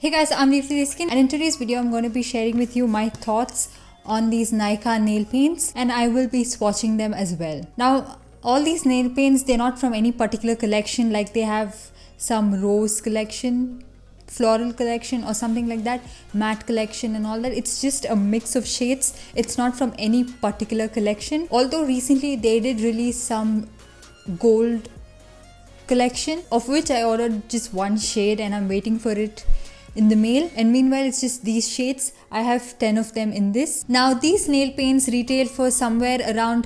Hey guys, I'm Deepthi, and in today's video I'm going to be sharing with you my thoughts on these Nykaa nail paints, and I will be swatching them as well. Now, all these nail paints, they're not from any particular collection, like they have some rose collection, floral collection or something like that, matte collection and all that. It's just a mix of shades. It's not from any particular collection. Although recently they did release some gold collection, of which I ordered just one shade and I'm waiting for it in the mail, and meanwhile it's just these shades. I have 10 of them in this. Now these nail paints retail for somewhere around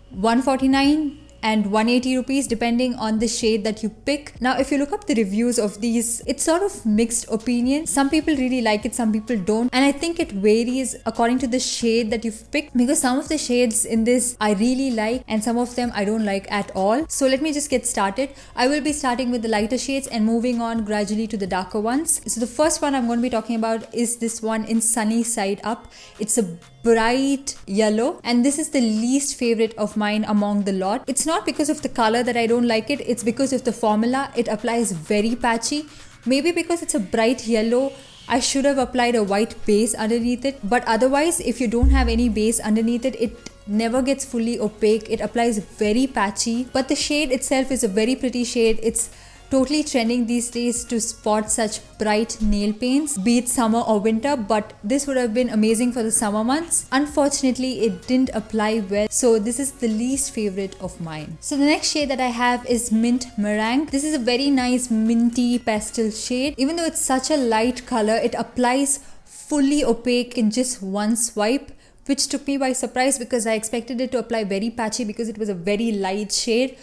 149 and 180 rupees depending on the shade that you pick. Now if you look up the reviews of these, it's sort of mixed opinion. Some people really like it, some people don't, and I think it varies according to the shade that you've picked, because some of the shades in this I really like and some of them I don't like at all. So let me just get started. I will be starting with the lighter shades and moving on gradually to the darker ones. So the first one I'm going to be talking about is this one in Sunnyside Up. It's a bright yellow, and this is the least favorite of mine among the lot. It's not because of the color that I don't like it, it's because of the formula. It applies very patchy. Maybe because it's a bright yellow, I should have applied a white base underneath it, but otherwise if you don't have any base underneath it, it never gets fully opaque. It applies very patchy, but the shade itself is a very pretty shade. It's totally trending these days to spot such bright nail paints, be it summer or winter, but this would have been amazing for the summer months. Unfortunately, it didn't apply well, so this is the least favorite of mine. So the next shade that I have is Mint Meringue. This is a very nice minty pastel shade. Even though it's such a light color, it applies fully opaque in just one swipe, which took me by surprise because I expected it to apply very patchy because it was a very light shade.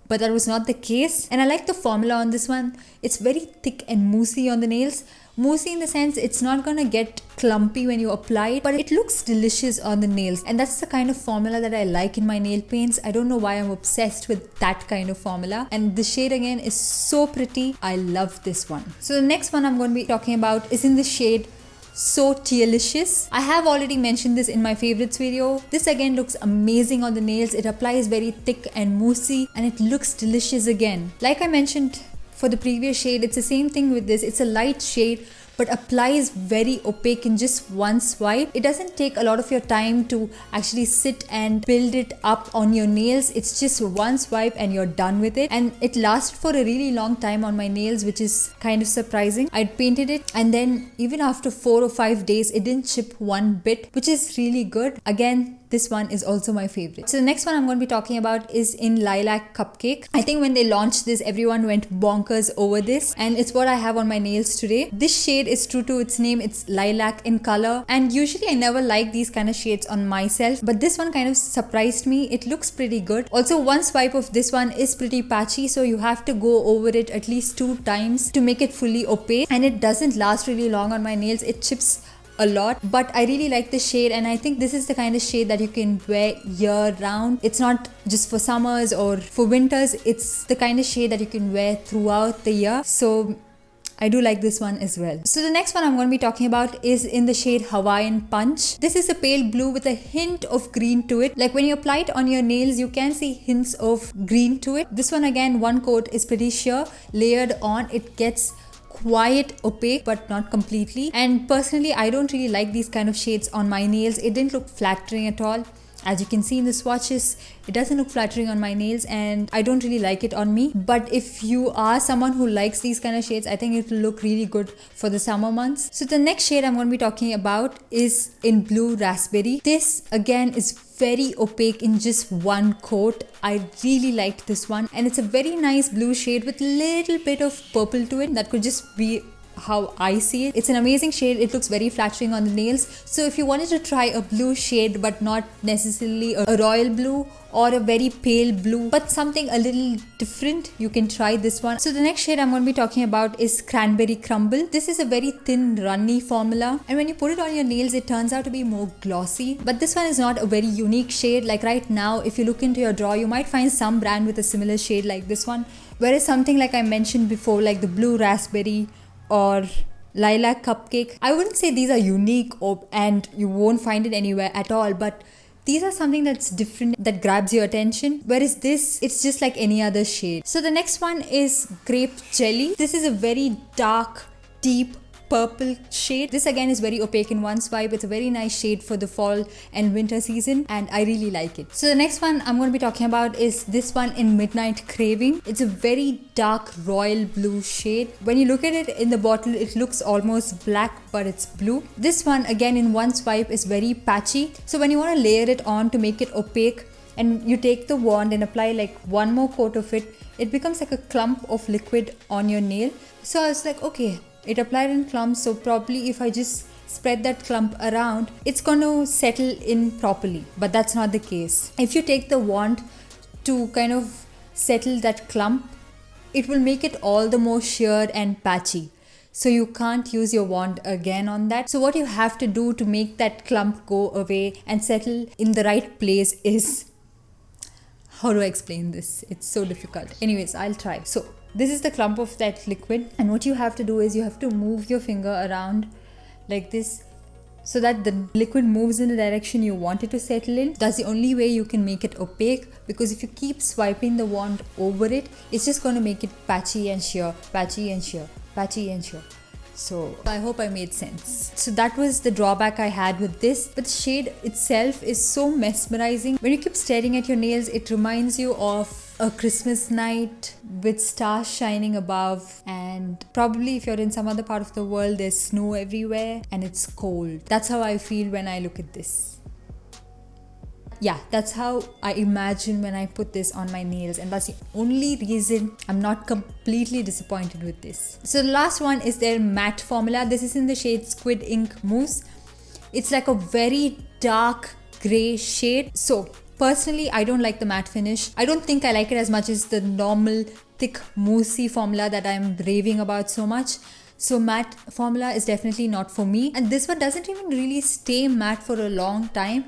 But that was not the case, and I like the formula on this one. It's very thick and moussey on the nails. Moussey in the sense it's not gonna get clumpy when you apply it, but it looks delicious on the nails, and that's the kind of formula that I like in my nail paints. I don't know why I'm obsessed with that kind of formula, and the shade again is so pretty. I love this one. So the next one I'm going to be talking about is in the shade So Tealicious. I have already mentioned this in my favorites video. This again looks amazing on the nails. It applies very thick and moussey, and it looks delicious again. Like I mentioned for the previous shade, it's the same thing with this. It's a light shade but applies very opaque in just one swipe. It doesn't take a lot of your time to actually sit and build it up on your nails. It's just one swipe and you're done with it, and it lasted for a really long time on my nails, which is kind of surprising. I'd painted it and then even after 4 or 5 days it didn't chip one bit, which is really good. Again, this one is also my favorite. So the next one I'm going to be talking about is in Lilac Cupcake. I think when they launched this, everyone went bonkers over this, and it's what I have on my nails today. This shade is true to its name. It's lilac in color, and usually I never like these kind of shades on myself, but this one kind of surprised me. It looks pretty good. Also, one swipe of this one is pretty patchy, so you have to go over it at least 2 times to make it fully opaque, and it doesn't last really long on my nails. It chips a lot, but I really like the shade, and I think this is the kind of shade that you can wear year round. It's not just for summers or for winters. It's the kind of shade that you can wear throughout the year, so I do like this one as well. So the next one I'm going to be talking about is in the shade Hawaiian Punch. This is a pale blue with a hint of green to it. Like when you apply it on your nails, you can see hints of green to it. This one again, one coat is pretty sheer. Layered on, it gets quite opaque but not completely, and personally I don't really like these kind of shades on my nails. It didn't look flattering at all. As you can see in the swatches, it doesn't look flattering on my nails, and I don't really like it on me. But if you are someone who likes these kind of shades, I think it will look really good for the summer months. So the next shade I'm going to be talking about is in Blue Raspberry. This again is very opaque in just one coat. I really liked this one, and it's a very nice blue shade with a little bit of purple to it. That could just be how I see it. It's an amazing shade. It looks very flattering on the nails. So if you wanted to try a blue shade but not necessarily a royal blue or a very pale blue but something a little different, you can try this one. So the next shade I'm going to be talking about is Cranberry Crumble. This is a very thin runny formula, and when you put it on your nails it turns out to be more glossy, but this one is not a very unique shade. Like right now, if you look into your drawer, you might find some brand with a similar shade like this one, whereas something like I mentioned before, like the Blue Raspberry or Lilac Cupcake, I wouldn't say these are unique and you won't find it anywhere at all, but these are something that's different, that grabs your attention, whereas this, it's just like any other shade. So the next one is Grape Jelly. This is a very dark, deep purple shade. This again is very opaque in one swipe. It's a very nice shade for the fall and winter season, and I really like it. So the next one I'm going to be talking about is this one in Midnight Craving. It's a very dark royal blue shade. When you look at it in the bottle, it looks almost black, but it's blue. This one again in one swipe is very patchy. So when you want to layer it on to make it opaque, and you take the wand and apply like one more coat of it, it becomes like a clump of liquid on your nail. So I was like, okay, it applied in clumps, so probably if I just spread that clump around, it's going to settle in properly. But that's not the case. If you take the wand to kind of settle that clump, it will make it all the more sheared and patchy. So you can't use your wand again on that. So what you have to do to make that clump go away and settle in the right place is... How do I explain this? It's so difficult. Anyways, I'll try. So this is the clump of that liquid, and what you have to do is you have to move your finger around like this so that the liquid moves in the direction you want it to settle in. That's the only way you can make it opaque, because if you keep swiping the wand over it, it's just going to make it patchy and sheer, patchy and sheer, patchy and sheer. So I hope I made sense. So that was the drawback I had with this, but the shade itself is so mesmerizing. When you keep staring at your nails, it reminds you of a Christmas night with stars shining above, and probably if you're in some other part of the world, there's snow everywhere and it's cold. That's how I feel when I look at this. Yeah, that's how I imagine when I put this on my nails, and that's the only reason I'm not completely disappointed with this. So the last one is their matte formula. This is in the shade Squid Ink Mousse. It's like a very dark grey shade. So personally, I don't like the matte finish. I don't think I like it as much as the normal thick moussey formula that I'm raving about so much. So matte formula is definitely not for me. And this one doesn't even really stay matte for a long time.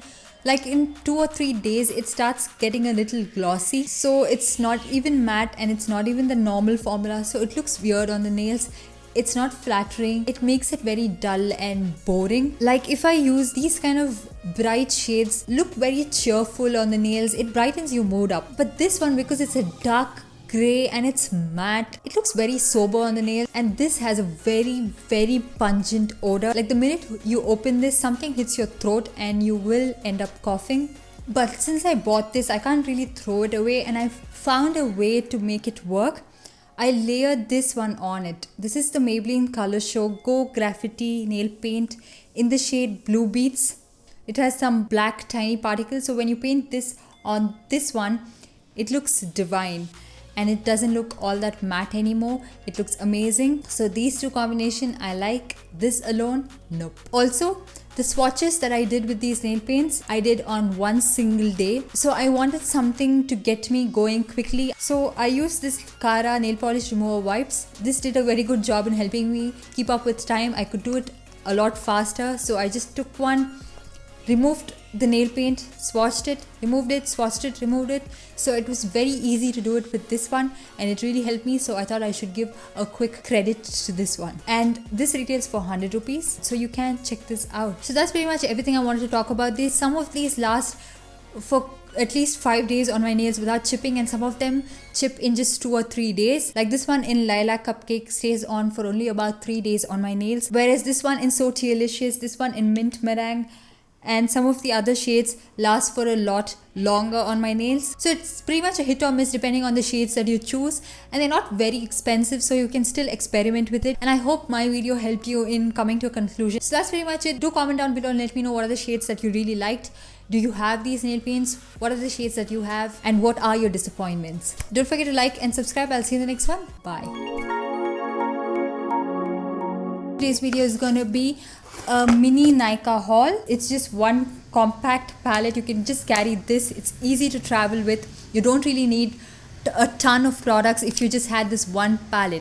Like in 2 or 3 days, it starts getting a little glossy. So it's not even matte and it's not even the normal formula. So it looks weird on the nails. It's not flattering. It makes it very dull and boring. Like if I use these kind of bright shades, look very cheerful on the nails. It brightens your mood up. But this one, because it's a dark grey and it's matte, it looks very sober on the nail, and this has a very pungent odor. Like the minute you open this, something hits your throat and you will end up coughing. But since I bought this, I can't really throw it away, and I've found a way to make it work. I layered this one on it. This is the Maybelline color Shogo Graffiti nail paint in the shade Blue Beats. It has some black tiny particles, so when you paint this on this one, it looks divine. And it doesn't look all that matte anymore. It looks amazing. So these two combination I like. This alone, nope. Also, the swatches that I did with these nail paints, I did on one single day. So I wanted something to get me going quickly. So I used this Kara nail polish remover wipes. This did a very good job in helping me keep up with time. I could do it a lot faster. So I just took one, removed the nail paint, swatched it, removed it, swatched it, removed it. So it was very easy to do it with this one, and it really helped me. So I thought I should give a quick credit to this one. And this retails for 100 rupees. So you can check this out. So that's pretty much everything I wanted to talk about this. Some of these last for at least 5 days on my nails without chipping, and some of them chip in just 2 or 3 days. Like this one in Lilac Cupcake stays on for only about 3 days on my nails. Whereas this one in So Tealicious, this one in Mint Meringue, and some of the other shades last for a lot longer on my nails. So it's pretty much a hit or miss depending on the shades that you choose, and they're not very expensive, so you can still experiment with it. And I hope my video helped you in coming to a conclusion. So that's pretty much it. Do comment down below and let me know what are the shades that you really liked. Do you have these nail paints? What are the shades that you have? And what are your disappointments? Don't forget to like and subscribe. I'll see you in the next one. Bye. Today's video is gonna be a mini Nykaa haul. It's just one compact palette. You can just carry this. It's easy to travel with. You don't really need a ton of products if you just had this one palette.